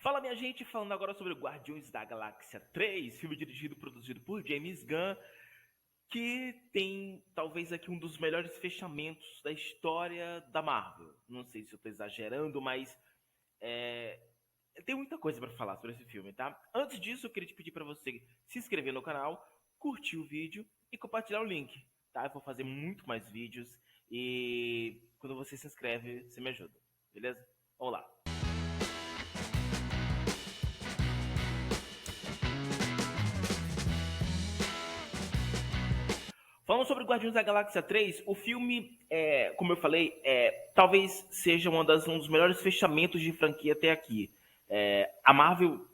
Fala, minha gente, falando agora sobre Guardiões da Galáxia 3, filme dirigido e produzido por James Gunn, que tem talvez aqui um dos melhores fechamentos da história da Marvel. Não sei se eu estou exagerando, mas é, tem muita coisa para falar sobre esse filme, tá? Antes disso, eu queria te pedir para você se inscrever no canal, curtir o vídeo e compartilhar o link, tá? Eu vou fazer muito mais vídeos e quando você se inscreve, você me ajuda, beleza? Vamos lá. Falando sobre Guardiões da Galáxia 3, o filme, como eu falei, talvez seja um dos melhores fechamentos de franquia até aqui. A Marvel,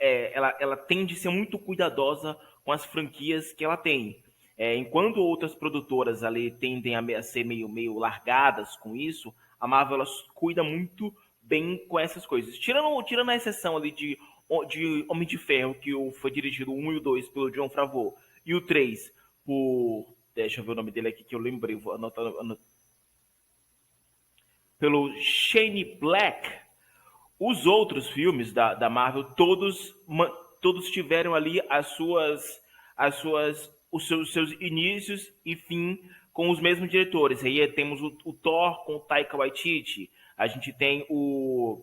ela tende a ser muito cuidadosa com as franquias que ela tem. Enquanto outras produtoras ali tendem a ser meio largadas com isso, a Marvel ela cuida muito bem com essas coisas. Tirando a exceção ali de Homem de Ferro, que foi dirigido o 1 e o 2 pelo Jon Favreau, e o 3 por... Deixa eu ver o nome dele aqui que eu lembrei, vou anotar. Pelo Shane Black. Os outros filmes da Marvel, todos tiveram ali os seus inícios e fim com os mesmos diretores. Aí temos o Thor com o Taika Waititi, a gente tem o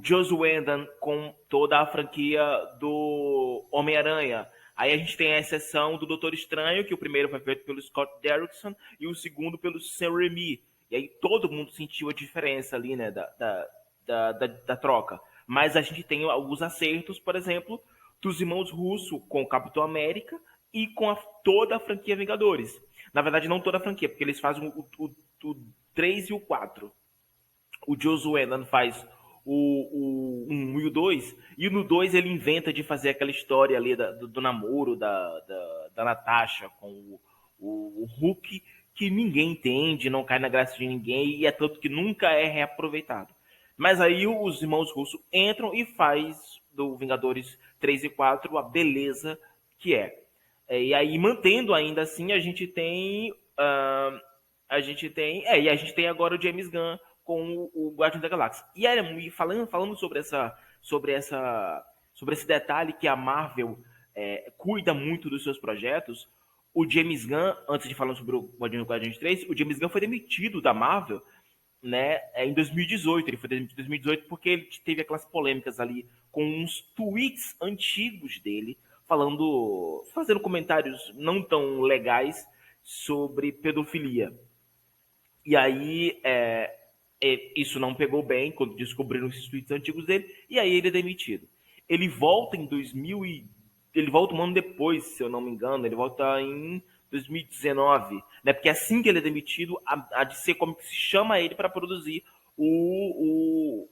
Joss Whedon com toda a franquia do Homem-Aranha. Aí a gente tem a exceção do Doutor Estranho, que o primeiro foi feito pelo Scott Derrickson e o segundo pelo Sam Raimi. E aí todo mundo sentiu a diferença ali, né, da troca. Mas a gente tem alguns acertos, por exemplo, dos irmãos Russo com o Capitão América e com toda a franquia Vingadores. Na verdade, não toda a franquia, porque eles fazem o 3 e o 4. O Joss Whedon faz o 1 e o 2, e no 2 ele inventa de fazer aquela história ali do namoro da Natasha com o Hulk, que ninguém entende, não cai na graça de ninguém, e é tanto que nunca é reaproveitado. Mas aí os irmãos Russo entram e faz do Vingadores 3 e 4 a beleza que é. E aí, mantendo ainda assim, a gente tem. E a gente tem agora o James Gunn com o Guardião da Galáxia. E falando sobre esse detalhe que a Marvel cuida muito dos seus projetos, o James Gunn, antes de falar sobre o Guardião 3, o James Gunn foi demitido da Marvel, né, em 2018. Ele foi demitido em 2018 porque ele teve aquelas polêmicas ali com uns tweets antigos dele, fazendo comentários não tão legais sobre pedofilia. E aí isso não pegou bem quando descobriram esses tweets antigos dele, e aí ele é demitido. Ele volta em 2000 e ele volta um ano depois, se eu não me engano, ele volta em 2019, né? Porque assim que ele é demitido, a DC Comics chama ele para produzir o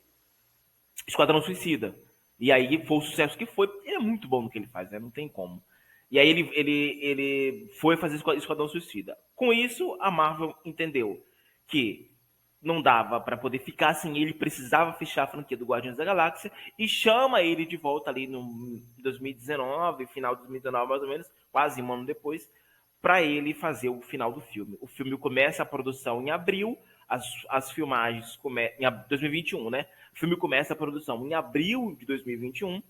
Esquadrão Suicida. E aí foi o sucesso que foi. Ele é muito bom no que ele faz, né? Não tem como. E aí ele foi fazer Esquadrão Suicida. Com isso, a Marvel entendeu que não dava para poder ficar sem ele, precisava fechar a franquia do Guardiões da Galáxia e chama ele de volta ali no 2019, final de 2019 mais ou menos, quase um ano depois, para ele fazer o final do filme. O filme começa a produção em abril, as filmagens começam em 2021, né? O filme começa a produção em abril de 2021,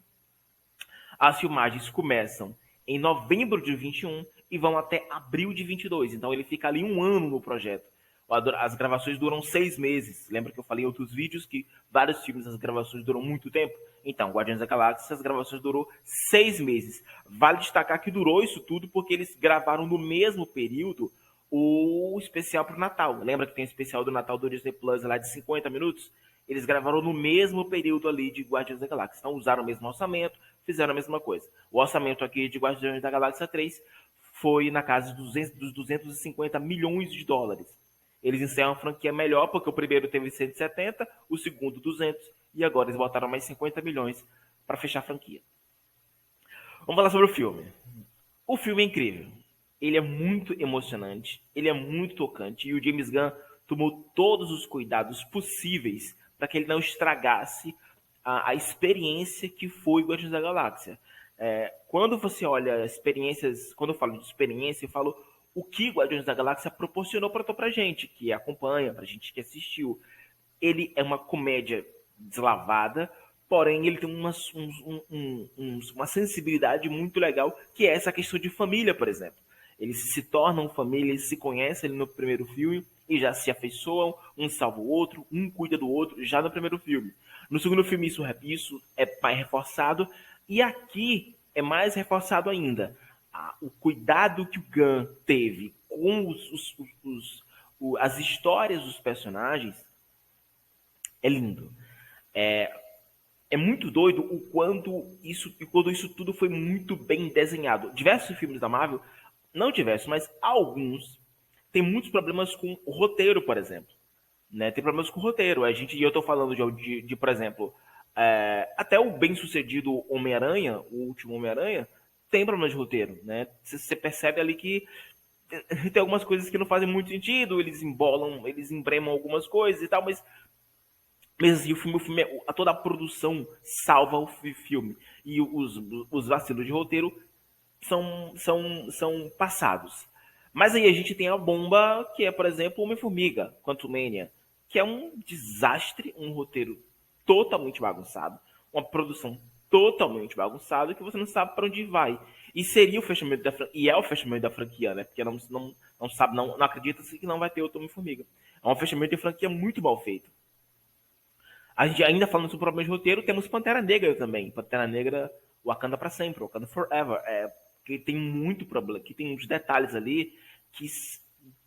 as filmagens começam em novembro de 21 e vão até abril de 22. Então ele fica ali um ano no projeto. As gravações duram 6 meses. Lembra que eu falei em outros vídeos que vários filmes as gravações duram muito tempo? Então, Guardiões da Galáxia, as gravações durou 6 meses. Vale destacar que durou isso tudo porque eles gravaram no mesmo período o especial para o Natal. Lembra que tem o especial do Natal do Disney Plus lá de 50 minutos? Eles gravaram no mesmo período ali de Guardiões da Galáxia. Então usaram o mesmo orçamento, fizeram a mesma coisa. O orçamento aqui de Guardiões da Galáxia 3 foi na casa dos 250 milhões de dólares. Eles encerram a franquia melhor, porque o primeiro teve 170, o segundo 200, e agora eles botaram mais 50 milhões para fechar a franquia. Vamos falar sobre o filme. O filme é incrível. Ele é muito emocionante, ele é muito tocante, e o James Gunn tomou todos os cuidados possíveis para que ele não estragasse a experiência que foi Guardiões da Galáxia. Quando você olha experiências, quando eu falo de experiência, eu falo o que Guardiões da Galáxia proporcionou pra gente, que acompanha, pra gente que assistiu. Ele é uma comédia deslavada, porém ele tem uma sensibilidade muito legal, que é essa questão de família, por exemplo. Eles se tornam família, eles se conhecem ali no primeiro filme e já se afeiçoam, um salva o outro, um cuida do outro, já no primeiro filme. No segundo filme isso é mais reforçado, e aqui é mais reforçado ainda. O cuidado que o Gunn teve com as histórias dos personagens é lindo. É muito doido quando isso tudo foi muito bem desenhado. Diversos filmes da Marvel, não diversos, mas alguns, tem muitos problemas com o roteiro, por exemplo. Né? Tem problemas com o roteiro. Eu estou falando por exemplo, até o bem-sucedido Homem-Aranha, o último Homem-Aranha, tem problemas de roteiro. Né? Você percebe ali que tem algumas coisas que não fazem muito sentido, eles embolam, eles embremam algumas coisas e tal, mas mesmo assim, toda a produção salva o filme. E os vacilos de roteiro são passados. Mas aí a gente tem a bomba, que é, por exemplo, Homem-Formiga, Quantumania, que é um desastre, um roteiro totalmente bagunçado, uma produção totalmente bagunçada, que você não sabe para onde vai. E seria o fechamento da franquia, e é o fechamento da franquia, né? Porque não sabe, não acredita que não vai ter outro Homem-Formiga. É um fechamento de franquia muito mal feito. A gente ainda falando sobre problemas de roteiro, temos Pantera Negra também. Pantera Negra, Wakanda para sempre, Wakanda Forever. Que tem muito problema, que tem uns detalhes ali que,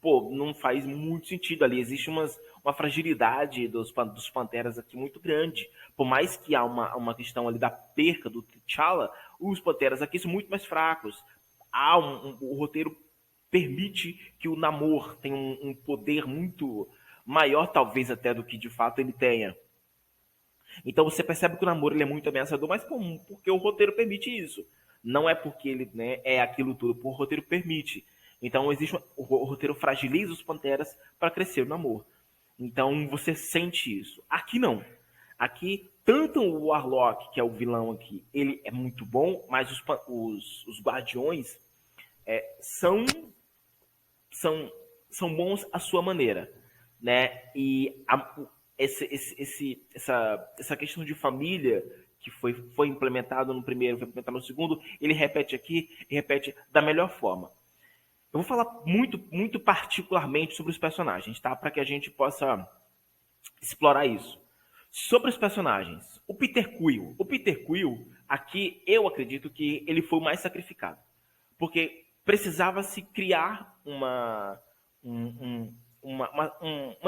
pô, não faz muito sentido ali. Existe uma fragilidade dos Panteras aqui muito grande. Por mais que há uma questão ali da perca do T'Challa, os Panteras aqui são muito mais fracos. O roteiro permite que o Namor tenha um poder muito maior, talvez até do que de fato ele tenha. Então você percebe que o namoro ele é muito ameaçador, mas porque o roteiro permite isso. Não é porque ele, né, é aquilo tudo, porque o roteiro permite. Então o roteiro fragiliza os panteras para crescer o namoro. Então você sente isso. Aqui não. Aqui, tanto o Warlock, que é o vilão aqui, ele é muito bom, mas os guardiões são, são bons à sua maneira. Né? E essa questão de família que foi implementado no primeiro, foi implementado no segundo, ele repete aqui e repete da melhor forma. Eu vou falar muito particularmente sobre os personagens, tá? Para que a gente possa explorar isso. Sobre os personagens, o Peter Quill. O Peter Quill, aqui, eu acredito que ele foi o mais sacrificado. Porque precisava se criar uma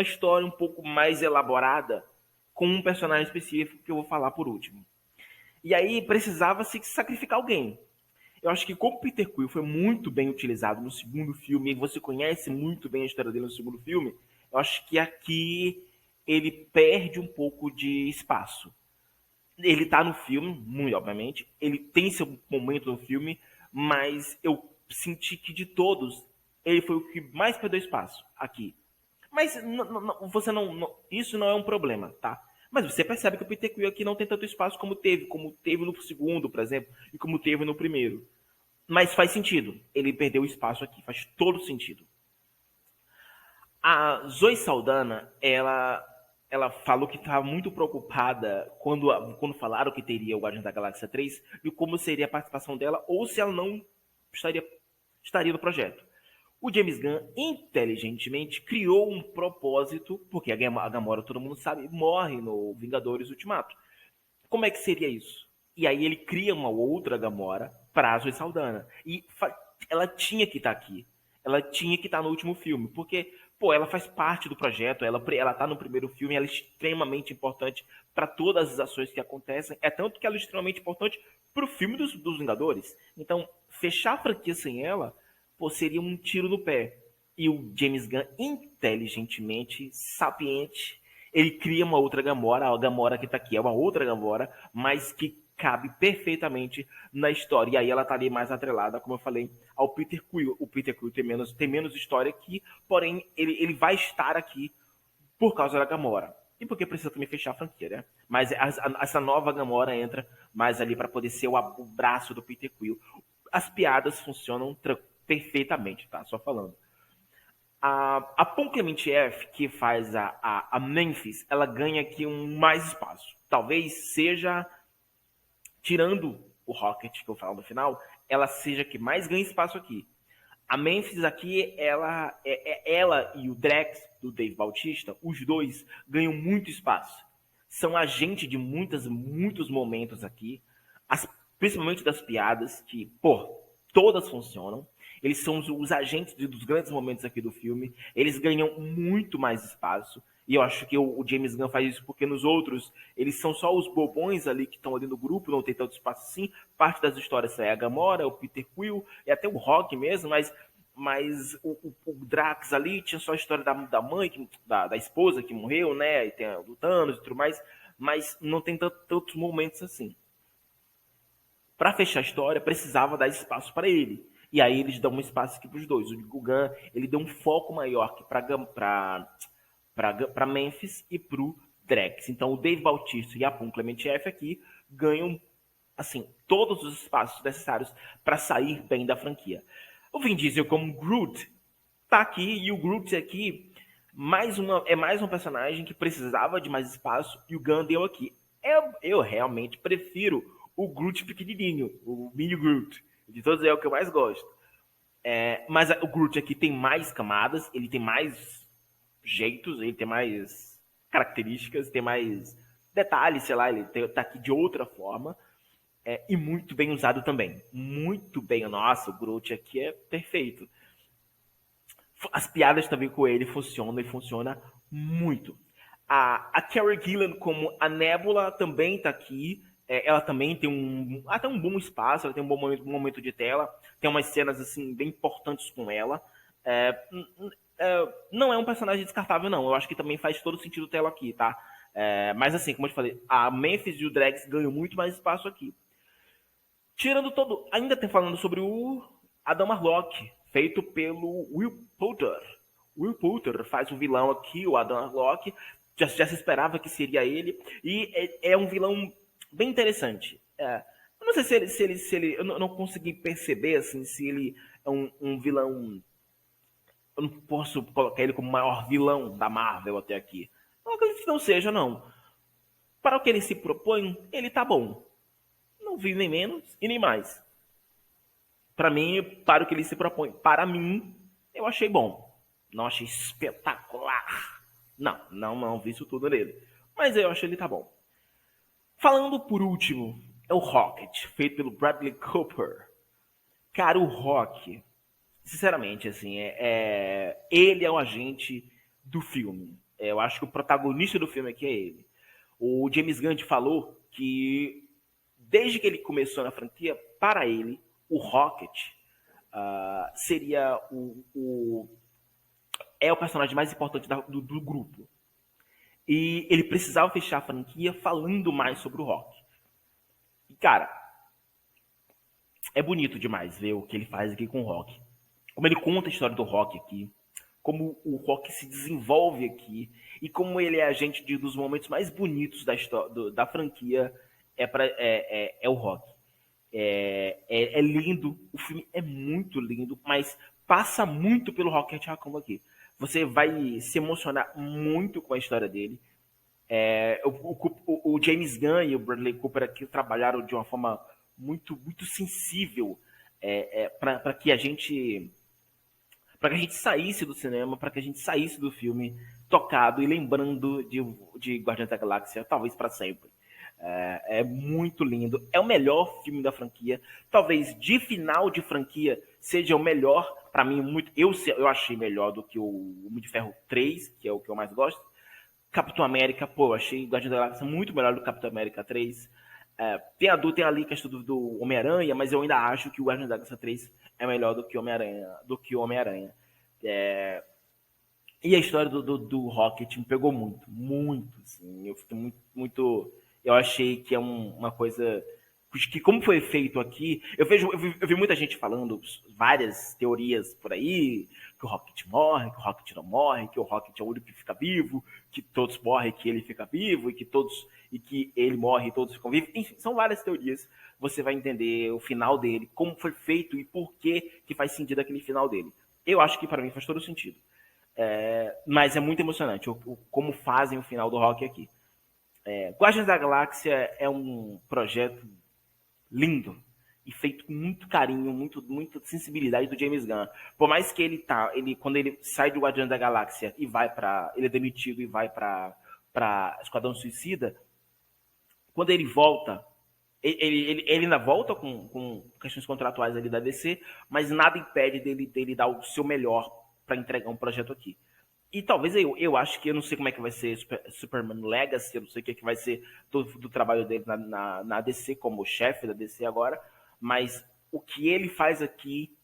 história um pouco mais elaborada com um personagem específico que eu vou falar por último. E aí precisava se sacrificar alguém. Eu acho que como Peter Quill foi muito bem utilizado no segundo filme, e você conhece muito bem a história dele no segundo filme, eu acho que aqui ele perde um pouco de espaço. Ele tá no filme, muito obviamente, ele tem seu momento no filme, mas eu senti que de todos, ele foi o que mais perdeu espaço aqui. Mas você isso não é um problema, tá? Mas você percebe que o Peter Quill aqui não tem tanto espaço como teve no segundo, por exemplo, e como teve no primeiro. Mas faz sentido. Ele perdeu espaço aqui, faz todo sentido. A Zoe Saldana, ela falou que estava muito preocupada quando falaram que teria o Guardiões da Galáxia 3 e como seria a participação dela ou se ela não estaria no projeto. O James Gunn, inteligentemente, criou um propósito, porque a Gamora, todo mundo sabe, morre no Vingadores Ultimato. Como é que seria isso? E aí ele cria uma outra Gamora para a Zoe Saldana. E ela tinha que estar aqui. Ela tinha que estar no último filme, porque, pô, ela faz parte do projeto, ela tá no primeiro filme, ela é extremamente importante para todas as ações que acontecem. É tanto que ela é extremamente importante para o filme dos Vingadores. Então, fechar a franquia sem ela, pô, seria um tiro no pé. E o James Gunn, inteligentemente, sapiente, ele cria uma outra Gamora, a Gamora que tá aqui é uma outra Gamora, mas que cabe perfeitamente na história. E aí ela tá ali mais atrelada, como eu falei, ao Peter Quill. O Peter Quill tem menos história aqui, porém ele vai estar aqui por causa da Gamora. E porque precisa também fechar a franquia, né? Mas essa nova Gamora entra mais ali para poder ser o braço do Peter Quill. As piadas funcionam perfeitamente, tá? Só falando. A Pom Klementieff, que faz a Memphis, ela ganha aqui mais espaço. Talvez seja tirando o Rocket, que eu falo no final, ela seja que mais ganha espaço aqui. A Memphis aqui, ela e o Drex, do Dave Bautista, os dois ganham muito espaço. São agente de muitos momentos aqui, principalmente das piadas, que, pô, todas funcionam. Eles são os agentes dos grandes momentos aqui do filme. Eles ganham muito mais espaço. E eu acho que o James Gunn faz isso porque nos outros, eles são só os bobões ali que estão ali no grupo, não tem tanto espaço assim. Parte das histórias é a Gamora, o Peter Quill e até o Rock mesmo, mas o Drax ali tinha só a história da mãe, da esposa que morreu, né? E tem o Thanos e tudo mais, mas não tem tantos momentos assim. Para fechar a história, precisava dar espaço para ele. E aí eles dão um espaço aqui para os dois. O Gunn, ele deu um foco maior para Memphis e para o Drex. Então o Dave Bautista e a Pum Clement F aqui ganham assim todos os espaços necessários para sair bem da franquia. O Vin Diesel como Groot tá aqui, e o Groot aqui é mais um personagem que precisava de mais espaço e o Gunn deu aqui. Eu realmente prefiro o Groot pequenininho, o mini Groot. De todos é o que eu mais gosto. Mas o Groot aqui tem mais camadas, ele tem mais jeitos, ele tem mais características, tem mais detalhes, sei lá, tá aqui de outra forma. E muito bem usado também. Muito bem. Nossa, o Groot aqui é perfeito. As piadas também com ele funcionam e funciona muito. A Carrie Gillan como a Nebula também está aqui. Ela também tem até um bom espaço, ela tem um bom momento de tela. Tem umas cenas assim bem importantes com ela. Não é um personagem descartável, não. Eu acho que também faz todo sentido tê-la aqui, tá? Mas assim, como eu te falei, a Memphis e o Drax ganham muito mais espaço aqui. Tirando todo. Ainda tem falando sobre o Adam Warlock, feito pelo Will Poulter. Will Poulter faz o vilão aqui, o Adam Warlock. Já se esperava que seria ele. E é um vilão bem interessante. Eu não sei se ele. Eu não consegui perceber assim, se ele é um vilão. Eu não posso colocar ele como o maior vilão da Marvel até aqui. Não acredito que não seja, não. Para o que ele se propõe, ele tá bom. Não vi nem menos e nem mais. Para mim, para o que ele se propõe. Para mim, eu achei bom. Não achei espetacular. Não vi isso tudo nele. Mas eu achei ele tá bom. Falando por último, é o Rocket, feito pelo Bradley Cooper. Cara, o Rock, sinceramente, assim, ele é o agente do filme. Eu acho que o protagonista do filme aqui é ele. O James Gunn falou que desde que ele começou na franquia, para ele, o Rocket seria o personagem mais importante do grupo. E ele precisava fechar a franquia falando mais sobre o Rock. E, cara, é bonito demais ver o que ele faz aqui com o Rock. Como ele conta a história do Rock aqui. Como o Rock se desenvolve aqui. E como ele é agente dos momentos mais bonitos da franquia. É o Rock. É lindo, o filme é muito lindo, mas passa muito pelo Rocket Raccoon aqui. Você vai se emocionar muito com a história dele. O James Gunn e o Bradley Cooper aqui trabalharam de uma forma muito sensível para que a gente saísse do cinema, para que a gente saísse do filme tocado e lembrando de Guardiões da Galáxia, talvez para sempre. É muito lindo. É o melhor filme da franquia. Talvez de final de franquia seja o melhor. Para mim, eu achei melhor do que o Homem de Ferro 3, que é o que eu mais gosto. Capitão América, pô, eu achei Guardiões da Galáxia muito melhor do que Capitão América 3. Tem ali a questão do Homem-Aranha, mas eu ainda acho que o Guardiões da Galáxia 3 é melhor do que o Homem-Aranha. E a história do Rocket me pegou muito. Assim, eu fiquei muito. Eu achei que é uma coisa que, como foi feito aqui, eu vi muita gente falando várias teorias por aí, que o Rocket morre, que o Rocket não morre, que o Rocket é o único que fica vivo, que todos morrem, que ele fica vivo, e que ele morre e todos ficam vivos. Enfim, são várias teorias. Você vai entender o final dele, como foi feito e por que faz sentido aquele final dele. Eu acho que para mim faz todo sentido. Mas é muito emocionante como fazem o final do Rock aqui. Guardiões da Galáxia é um projeto lindo. E feito com muito carinho, muita sensibilidade do James Gunn. Por mais que quando ele sai do Guardiões da Galáxia e vai para, ele é demitido e vai para Esquadrão Suicida, quando ele volta, ele ainda volta com questões contratuais ali da DC, mas nada impede dele dar o seu melhor para entregar um projeto aqui. E talvez eu acho que eu não sei como é que vai ser Superman Legacy, eu não sei o que, é que vai ser do trabalho dele na DC, como chefe da DC agora, mas o que ele faz aqui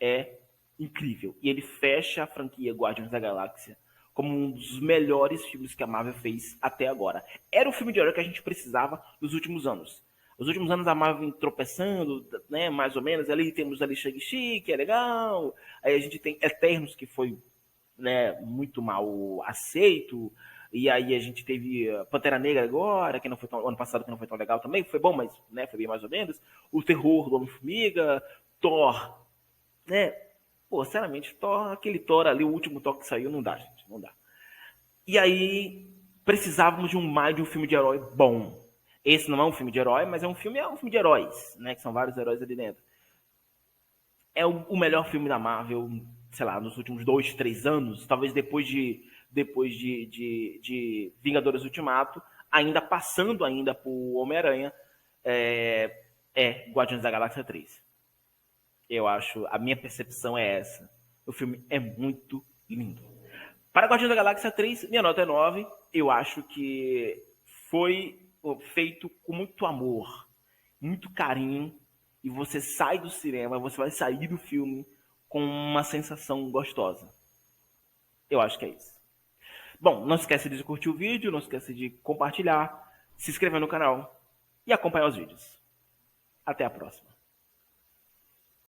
é incrível. E ele fecha a franquia Guardiões da Galáxia como um dos melhores filmes que a Marvel fez até agora. Era o filme de herói que a gente precisava nos últimos anos. Nos últimos anos a Marvel vem tropeçando, né, mais ou menos. Ali temos ali Shang-Chi, que é legal. Aí a gente tem Eternos, que foi, né, muito mal aceito. E aí a gente teve Pantera Negra agora, que não foi tão, ano passado que não foi tão legal também. Foi bom, mas, né, foi bem mais ou menos. O terror do Homem-Formiga, Thor, né? Pô, sinceramente, aquele Thor ali, o último Thor que saiu, não dá, gente, não dá. E aí, precisávamos mais de um filme de herói bom. Esse não é um filme de herói, mas é um filme de heróis, né? Que são vários heróis ali dentro. É o melhor filme da Marvel, sei lá, nos últimos 2, 3 anos, talvez depois de Vingadores Ultimato, ainda passando ainda por Homem-Aranha, Guardiões da Galáxia 3. Eu acho, a minha percepção é essa. O filme é muito lindo. Para Guardiões da Galáxia 3, minha nota é 9. Eu acho que foi feito com muito amor, muito carinho. E você sai do cinema, você vai sair do filme com uma sensação gostosa. Eu acho que é isso. Bom, não esquece de curtir o vídeo, não esquece de compartilhar, se inscrever no canal e acompanhar os vídeos. Até a próxima.